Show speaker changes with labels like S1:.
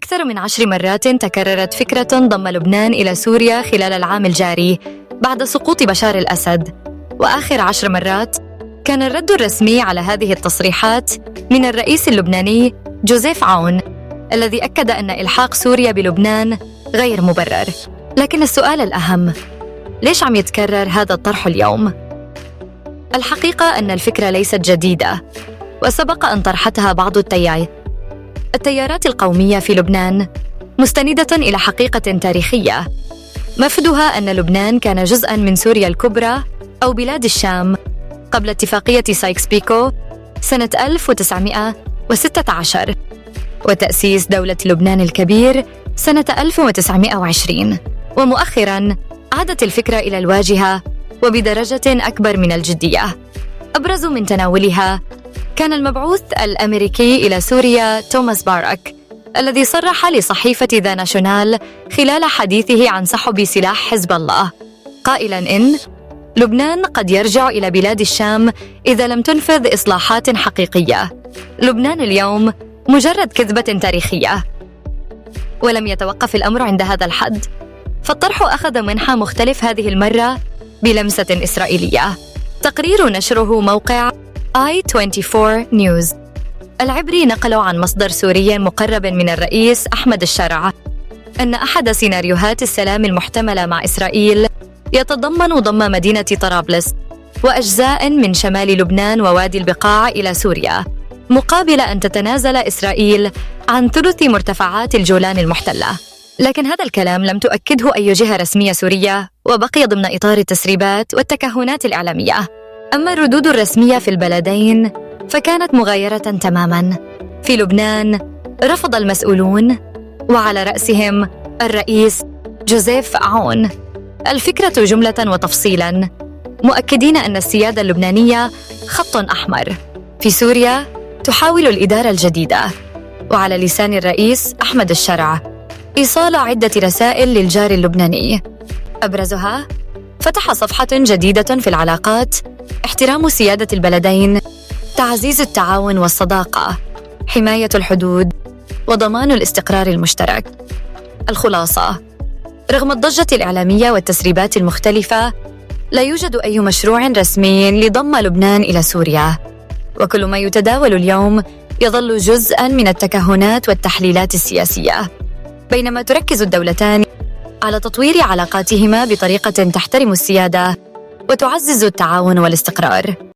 S1: أكثر من 10 مرات تكررت فكرة ضم لبنان إلى سوريا خلال العام الجاري بعد سقوط بشار الأسد، وآخر 10 مرات كان الرد الرسمي على هذه التصريحات من الرئيس اللبناني جوزيف عون، الذي أكد أن إلحاق سوريا بلبنان غير مبرر. لكن السؤال الأهم، ليش عم يتكرر هذا الطرح اليوم؟ الحقيقة أن الفكرة ليست جديدة، وسبق أن طرحتها بعض التيارات القومية في لبنان، مستندة إلى حقيقة تاريخية مفدها أن لبنان كان جزءاً من سوريا الكبرى أو بلاد الشام قبل اتفاقية سايكس-بيكو سنة 1916، وتأسيس دولة لبنان الكبير سنة 1920. ومؤخراً عادت الفكرة إلى الواجهة وبدرجة أكبر من الجدية. أبرز من تناولها كان المبعوث الأمريكي إلى سوريا توماس باراك، الذي صرح لصحيفة ذا ناشونال خلال حديثه عن سحب سلاح حزب الله قائلاً إن لبنان قد يرجع إلى بلاد الشام إذا لم تنفذ إصلاحات حقيقية. لبنان اليوم مجرد كذبة تاريخية. ولم يتوقف الأمر عند هذا الحد، فالطرح أخذ منحى مختلف هذه المرة بلمسة إسرائيلية. تقرير نشره موقع I24 News العبري نقلوا عن مصدر سوري مقرب من الرئيس أحمد الشرع أن أحد سيناريوهات السلام المحتملة مع إسرائيل يتضمن ضم مدينة طرابلس وأجزاء من شمال لبنان ووادي البقاع إلى سوريا، مقابل أن تتنازل إسرائيل عن ثلث مرتفعات الجولان المحتلة. لكن هذا الكلام لم تؤكده أي جهة رسمية سورية، وبقي ضمن إطار التسريبات والتكهنات الإعلامية. أما الردود الرسمية في البلدين فكانت مغايرة تماماً. في لبنان رفض المسؤولون وعلى رأسهم الرئيس جوزيف عون الفكرة جملة وتفصيلاً، مؤكدين أن السيادة اللبنانية خط أحمر. في سوريا تحاول الإدارة الجديدة، وعلى لسان الرئيس أحمد الشرع، إيصال عدة رسائل للجار اللبناني، أبرزها فتح صفحة جديدة في العلاقات، احترام سيادة البلدين، تعزيز التعاون والصداقة، حماية الحدود، وضمان الاستقرار المشترك. الخلاصة، رغم الضجة الإعلامية والتسريبات المختلفة، لا يوجد أي مشروع رسمي لضم لبنان إلى سوريا، وكل ما يتداول اليوم يظل جزءاً من التكهنات والتحليلات السياسية، بينما تركز الدولتان على تطوير علاقاتهما بطريقة تحترم السيادة وتعزز التعاون والاستقرار.